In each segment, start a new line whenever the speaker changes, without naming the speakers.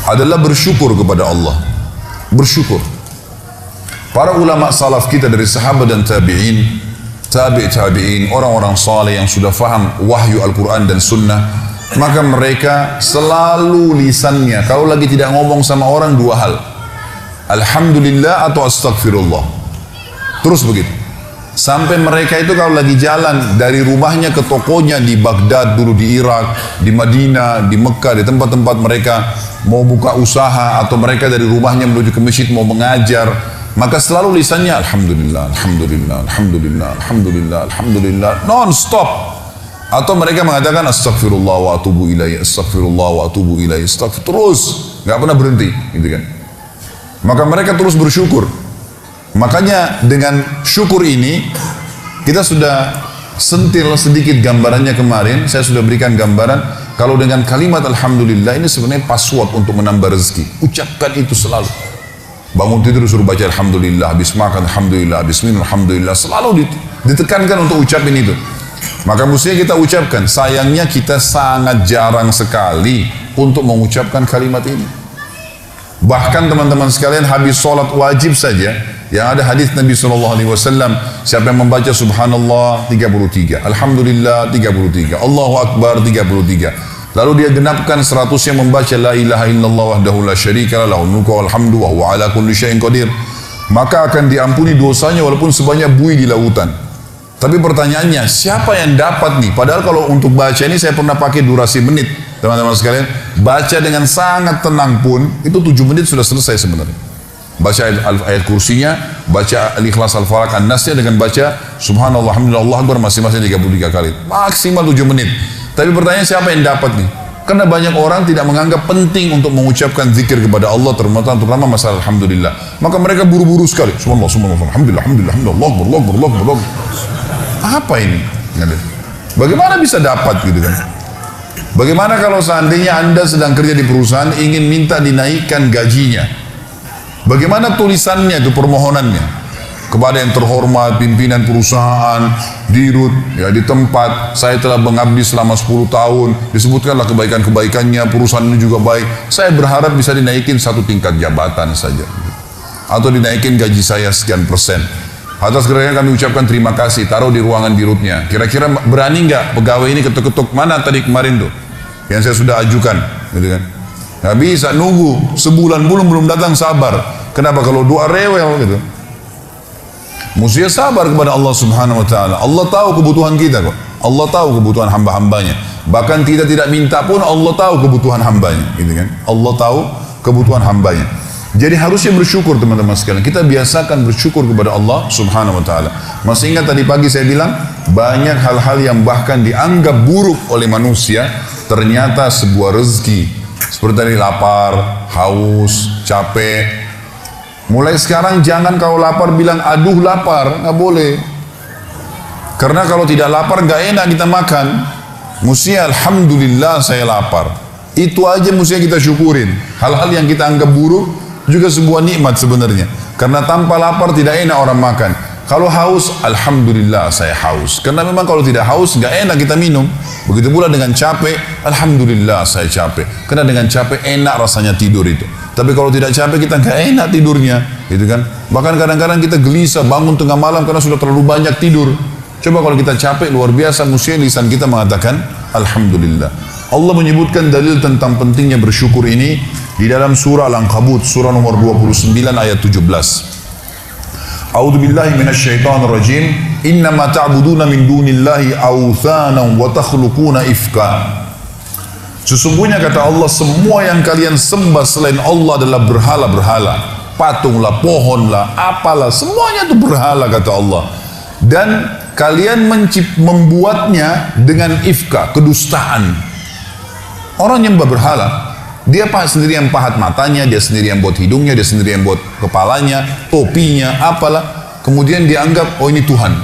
adalah bersyukur kepada Allah. Bersyukur. Para ulama salaf kita dari sahabat dan tabi'in, tabi'in, orang-orang saleh yang sudah faham wahyu Al-Quran dan Sunnah, maka mereka selalu lisannya, kalau lagi tidak ngomong sama orang, dua hal. Alhamdulillah atau astagfirullah. Terus begitu. Sampai mereka itu kalau lagi jalan dari rumahnya ke tokonya di Baghdad, dulu di Irak, di Madinah, di Mekah, di tempat-tempat mereka mau buka usaha, atau mereka dari rumahnya menuju ke masjid mau mengajar, maka selalu lisannya Alhamdulillah, Alhamdulillah, Alhamdulillah, Alhamdulillah, Alhamdulillah, non-stop. Atau mereka mengatakan astagfirullah wa atubu ilaih, astagfirullah wa atubu ilaih, astagfirullah, terus, gak pernah berhenti, gitu kan. Maka mereka terus bersyukur. Makanya dengan syukur ini, kita sudah sentil sedikit gambarannya kemarin, saya sudah berikan gambaran, kalau dengan kalimat Alhamdulillah ini sebenarnya password untuk menambah rezeki. Ucapkan itu selalu. Bangun tidur suruh baca Alhamdulillah, habis makan Alhamdulillah, habis minum Alhamdulillah, selalu ditekankan untuk ucapin itu. Maka mestinya kita ucapkan. Sayangnya kita sangat jarang sekali untuk mengucapkan kalimat ini. Bahkan teman-teman sekalian, habis sholat wajib saja, yang ada hadis Nabi SAW, siapa yang membaca Subhanallah 33, Alhamdulillah 33, Allahu Akbar 33, lalu dia genapkan 100 yang membaca La ilaha illallah wahdahu la syarika lah, lahul mulku wal hamdu wa huwa ala kulli syai'in qadir, maka akan diampuni dosanya walaupun sebanyak buih di lautan. Tapi pertanyaannya, siapa yang dapat nih? Padahal kalau untuk baca ini saya pernah pakai durasi menit, teman-teman sekalian. Baca dengan sangat tenang pun, itu 7 menit sudah selesai sebenarnya. Baca ayat kursinya, baca Al-Ikhlas, Al-Falaq, An-Nasnya, dengan baca Subhanallah, Alhamdulillah, Allah Akbar masing-masing 33 kali. Maksimal 7 menit. Tapi pertanyaan, siapa yang dapat nih? Karena banyak orang tidak menganggap penting untuk mengucapkan zikir kepada Allah, terutama masalah Alhamdulillah. Maka mereka buru-buru sekali. Subhanallah, Subhanallah, Alhamdulillah, Alhamdulillah, Alhamdulillah, Allah Akbar, Allah Akbar, Allah Akbar. Apa ini? Bagaimana bisa dapat gitu kan? Bagaimana kalau seandainya Anda sedang kerja di perusahaan, ingin minta dinaikkan gajinya? Bagaimana tulisannya itu, permohonannya? Kepada yang terhormat, pimpinan perusahaan, dirut, ya di tempat, saya telah mengabdi selama 10 tahun, disebutkanlah kebaikan-kebaikannya, perusahaan ini juga baik. Saya berharap bisa dinaikin 1 tingkat jabatan saja. Atau dinaikin gaji saya sekian persen. Atas kerjanya kami ucapkan terima kasih, taruh di ruangan dirutnya. Kira-kira berani nggak pegawai ini ketuk-ketuk, mana tadi kemarin tuh yang saya sudah ajukan, gitu kan? Nggak bisa nunggu sebulan belum datang, sabar. Kenapa? Kalau doa rewel gitu. Mestinya sabar kepada Allah Subhanahu Wa Taala. Allah tahu kebutuhan kita kok. Allah tahu kebutuhan hamba-hambanya. Bahkan kita tidak minta pun Allah tahu kebutuhan hambanya, gitu kan? Allah tahu kebutuhan hambanya. Jadi harusnya bersyukur teman-teman sekalian. Kita biasakan bersyukur kepada Allah Subhanahu Wa Taala. Masih ingat tadi pagi saya bilang, banyak hal-hal yang bahkan dianggap buruk oleh manusia, ternyata sebuah rezeki. Seperti tadi lapar, haus, capek. Mulai sekarang jangan kalau lapar bilang aduh lapar, nggak boleh. Karena kalau tidak lapar nggak enak kita makan. Mestinya Alhamdulillah saya lapar. Itu aja mestinya kita syukurin. Hal-hal yang kita anggap buruk juga sebuah nikmat sebenarnya. Karena tanpa lapar tidak enak orang makan. Kalau haus, Alhamdulillah saya haus. Karena memang kalau tidak haus, nggak enak kita minum. Begitu pula dengan capek, Alhamdulillah saya capek. Karena dengan capek enak rasanya tidur itu. Tapi kalau tidak capek kita nggak enak tidurnya, gitu kan? Bahkan kadang-kadang kita gelisah bangun tengah malam karena sudah terlalu banyak tidur. Coba kalau kita capek luar biasa, mestinya lisan kita mengatakan Alhamdulillah. Allah menyebutkan dalil tentang pentingnya bersyukur ini di dalam surah Al-Ankabut, surah nomor 29 ayat 17. A'udzu billahi minasyaitonir rajim. Innama ta'buduna min dunillahi awthanan wa takhluquna ifka. Sesungguhnya kata Allah, semua yang kalian sembah selain Allah adalah berhala-berhala. Patunglah, pohonlah, apalah, semuanya itu berhala kata Allah. Dan kalian membuatnya dengan ifka, kedustaan. Orang yang berhala, dia sendiri yang pahat matanya, dia sendiri yang buat hidungnya, dia sendiri yang buat kepalanya, topinya, apalah. Kemudian dianggap, oh ini Tuhan.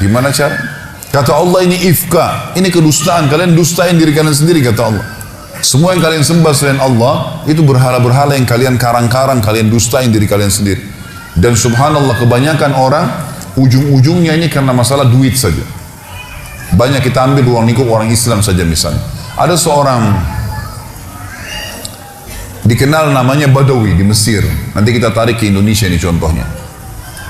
Gimana cara? Kata Allah, ini ifka, ini kedustaan. Kalian dustain diri kalian sendiri, kata Allah. Semua yang kalian sembah selain Allah, itu berhala-berhala yang kalian karang-karang, kalian dustain diri kalian sendiri. Dan subhanallah, kebanyakan orang, ujung-ujungnya ini karena masalah duit saja. Banyak kita ambil ruang lingkup orang Islam saja misalnya. Ada seorang dikenal namanya Badawi di Mesir. Nanti kita tarik ke Indonesia ini contohnya.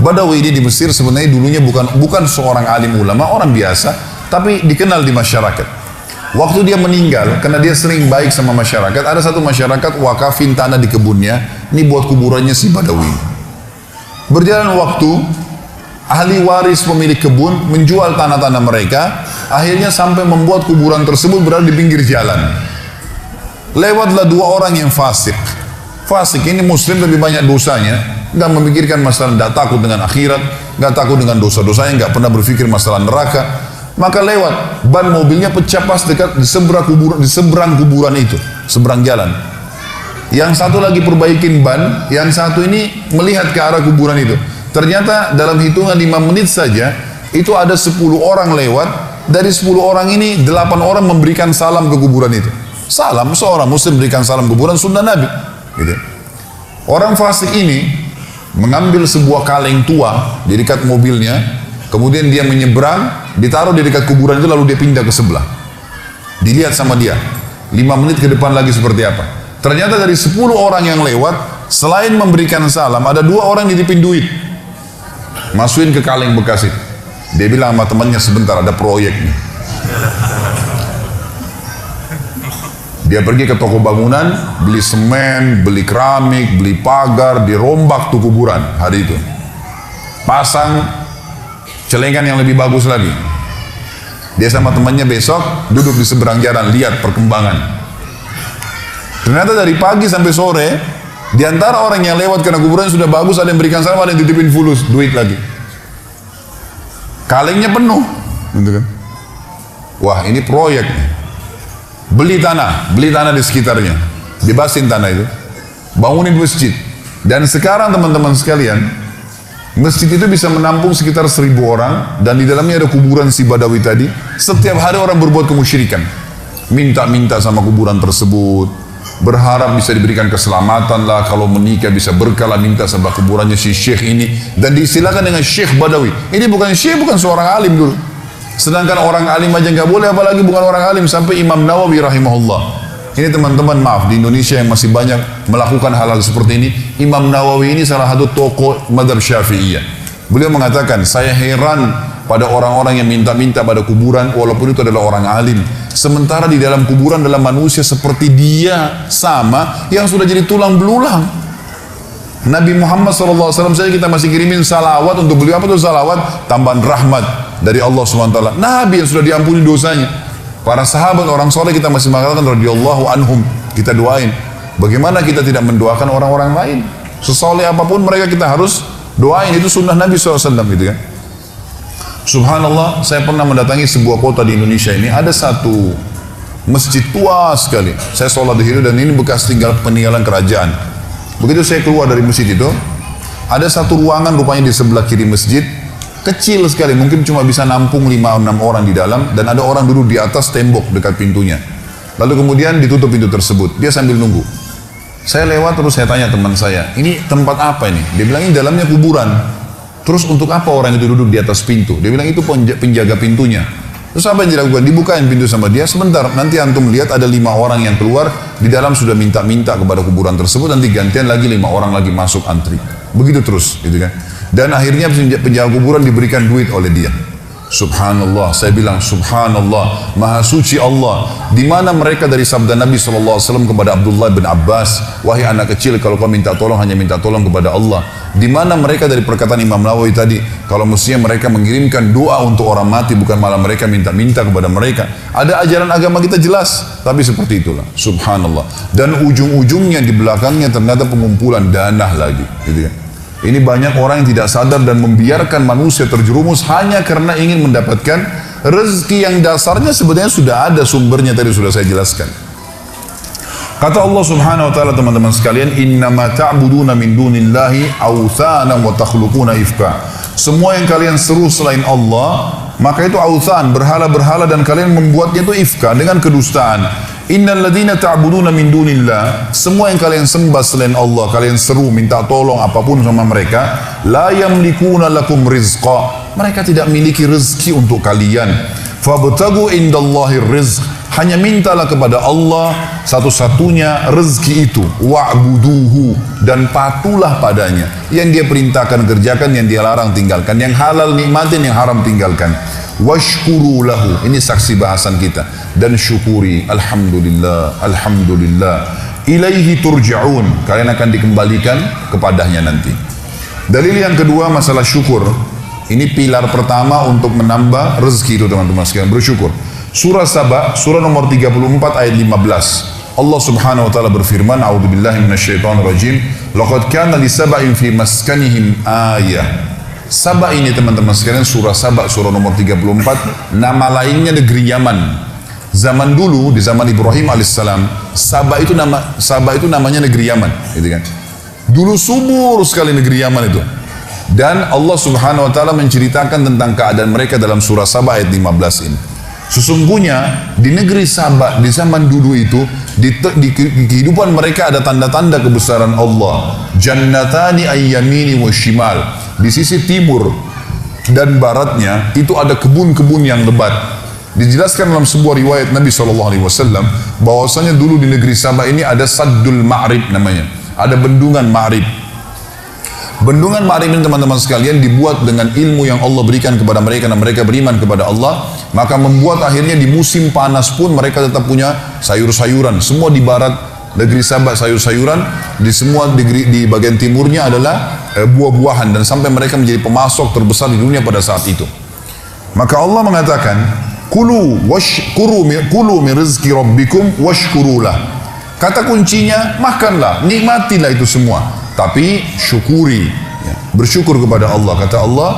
Badawi ini di Mesir sebenarnya dulunya bukan seorang alim ulama, orang biasa, tapi dikenal di masyarakat. Waktu dia meninggal, karena dia sering baik sama masyarakat, ada satu masyarakat wakafin tanah di kebunnya, ini buat kuburannya si Badawi. Berjalan waktu, ahli waris pemilik kebun menjual tanah-tanah mereka, akhirnya sampai membuat kuburan tersebut berada di pinggir jalan. Lewatlah dua orang yang fasik. Fasik ini muslim lebih banyak dosanya, nggak memikirkan masalah, nggak takut dengan akhirat, nggak takut dengan dosa-dosanya, nggak pernah berpikir masalah neraka. Maka lewat, ban mobilnya pecah pas dekat di seberang kuburan itu, seberang jalan. Yang satu lagi perbaikin ban, yang satu ini melihat ke arah kuburan itu. Ternyata dalam hitungan 5 menit saja, itu ada 10 orang lewat. Dari 10 orang ini, 8 orang memberikan salam ke kuburan itu. Salam, seorang muslim berikan salam ke kuburan, sunnah Nabi. Gitu. Orang fasik ini mengambil sebuah kaleng tua di dekat mobilnya, kemudian dia menyeberang, ditaruh di dekat kuburan itu, lalu dia pindah ke sebelah. Dilihat sama dia, 5 menit ke depan lagi seperti apa. Ternyata dari 10 orang yang lewat, selain memberikan salam, ada 2 orang ditipin duit. Masukin ke kaleng bekas itu. Dia bilang sama temannya, sebentar ada proyek nih. Dia pergi ke toko bangunan, beli semen, beli keramik, beli pagar, dirombak tuh kuburan hari itu. Pasang celengan yang lebih bagus lagi. Dia sama temannya besok duduk di seberang jalan, lihat perkembangan. Ternyata dari pagi sampai sore, di antara orang yang lewat karena kuburan sudah bagus, ada yang berikan salam, ada yang titipin fulus, duit lagi. Kalengnya penuh, gitu kan? Wah, ini proyek. Beli tanah di sekitarnya, bebasin tanah itu, bangunin masjid. Dan sekarang teman-teman sekalian, masjid itu bisa menampung sekitar 1000 orang, dan di dalamnya ada kuburan si Badawi tadi. Setiap hari orang berbuat kemusyrikan, minta-minta sama kuburan tersebut. Berharap bisa diberikan keselamatan lah, kalau menikah bisa berkah lah, minta sama kuburannya si syekh ini, dan diistilahkan dengan Syekh Badawi. Ini bukan syekh, bukan seorang alim dulu. Sedangkan orang alim aja nggak boleh, apalagi bukan orang alim. Sampai Imam Nawawi rahimahullah. Ini teman-teman, maaf, di Indonesia yang masih banyak melakukan hal-hal seperti ini. Imam Nawawi ini salah satu tokoh mazhab Syafi'iyah. Beliau mengatakan, saya heran pada orang-orang yang minta-minta pada kuburan, walaupun itu adalah orang alim. Sementara di dalam kuburan adalah manusia seperti dia sama, yang sudah jadi tulang belulang. Nabi Muhammad SAW saja kita masih kirimin salawat untuk beliau. Apa itu salawat? Tambahan rahmat dari Allah SWT. Nabi yang sudah diampuni dosanya. Para sahabat, orang soleh kita masih mengatakan radhiyallahu anhum, kita doain. Bagaimana kita tidak mendoakan orang-orang lain? Sesoleh apapun mereka kita harus doain. Itu sunnah Nabi SAW gitu kan. Subhanallah, saya pernah mendatangi sebuah kota di Indonesia ini, ada satu masjid tua sekali. Saya sholat di situ, dan ini bekas peninggalan kerajaan. Begitu saya keluar dari masjid itu, ada satu ruangan rupanya di sebelah kiri masjid, kecil sekali, mungkin cuma bisa nampung 5-6 orang di dalam, dan ada orang duduk di atas tembok dekat pintunya. Lalu kemudian ditutup pintu tersebut, dia sambil nunggu. Saya lewat, terus saya tanya teman saya, ini tempat apa ini? Dia bilang ini dalamnya kuburan. Terus untuk apa orang itu duduk di atas pintu? Dia bilang itu penjaga pintunya. Terus apa yang dilakukan? Dibukain pintu sama dia, sebentar, nanti antum lihat ada 5 orang yang keluar, di dalam sudah minta-minta kepada kuburan tersebut, nanti gantian lagi 5 orang lagi masuk antri. Begitu terus, gitu kan. Dan akhirnya penjaga kuburan diberikan duit oleh dia. Subhanallah, saya bilang subhanallah, maha suci Allah. Di mana mereka dari sabda Nabi SAW kepada Abdullah bin Abbas, wahai anak kecil, kalau kau minta tolong hanya minta tolong kepada Allah. Di mana mereka dari perkataan Imam Nawawi tadi, kalau mestinya mereka mengirimkan doa untuk orang mati, bukan malah mereka minta-minta kepada mereka. Ada ajaran agama kita jelas, tapi seperti itulah, subhanallah. Dan ujung-ujungnya di belakangnya ternyata pengumpulan dana lagi, gitu kan. Ini banyak orang yang tidak sadar dan membiarkan manusia terjerumus hanya karena ingin mendapatkan rezeki yang dasarnya sebenarnya sudah ada sumbernya, tadi sudah saya jelaskan. Kata Allah Subhanahu wa taala, teman-teman sekalian, innama ta'buduna min dunillahi awthanan wa takhluquna ifka. Semua yang kalian seru selain Allah, maka itu authan, berhala-berhala, dan kalian membuatnya itu ifka, dengan kedustaan. Innal ladzina ta'buduna min dunillah, semua yang kalian sembah selain Allah, kalian seru, minta tolong apapun sama mereka, la yamlikuna lakum rizqa, mereka tidak miliki rezeki untuk kalian. Fabtagu indallahi rizq, Hanya mintalah kepada Allah satu-satunya rezeki itu. Wa'buduhu, dan patulah padanya. Yang dia perintahkan kerjakan, yang dia larang tinggalkan. Yang halal nikmatin, yang haram tinggalkan. Washkuru lahu, ini saksi bahasan kita. Dan syukuri, alhamdulillah, alhamdulillah. Ilaihi turja'un, kalian akan dikembalikan kepadanya nanti. Dalil yang kedua masalah syukur. Ini pilar pertama untuk menambah rezeki itu teman-teman sekalian, bersyukur. Surah Saba, surah nomor 34 ayat 15. Allah Subhanahu wa taala berfirman, a'udzubillahi minasyaitonir rajim, laqad kana li sab'in fi maskanihim ayah. Saba ini teman-teman sekalian, surah Saba, surah nomor 34, nama lainnya negeri Yaman. Zaman dulu, di zaman Ibrahim alaihissalam, Saba itu namanya negeri Yaman, gitu kan. Dulu subur sekali negeri Yaman itu. Dan Allah Subhanahu wa taala menceritakan tentang keadaan mereka dalam surah Saba ayat 15 ini. Sesungguhnya di negeri Saba di zaman dulu itu di kehidupan mereka ada tanda-tanda kebesaran Allah. Jannatani ayyamini wa shimal. Di sisi timur dan baratnya itu ada kebun-kebun yang lebat. Dijelaskan dalam sebuah riwayat Nabi SAW bahwasanya dulu di negeri Saba ini ada Saddul Ma'rib namanya. Ada bendungan Ma'rib. Bendungan Ma'rib ini teman-teman sekalian dibuat dengan ilmu yang Allah berikan kepada mereka dan mereka beriman kepada Allah, maka membuat akhirnya di musim panas pun mereka tetap punya sayur-sayuran. Semua di barat negeri Saba sayur-sayuran, di bagian timurnya adalah buah-buahan, dan sampai mereka menjadi pemasok terbesar di dunia pada saat itu. Maka Allah mengatakan, kulu min rizki rabbikum washkurulah. Kata kuncinya, makanlah, nikmatilah itu semua, tapi syukuri, ya, bersyukur kepada Allah. Kata Allah,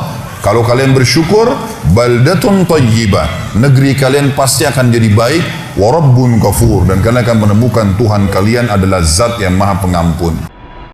kalau kalian bersyukur, baldatun tayyibah, negeri kalian pasti akan jadi baik, wa rabbun ghafur, dan kalian akan menemukan Tuhan kalian adalah zat yang maha pengampun.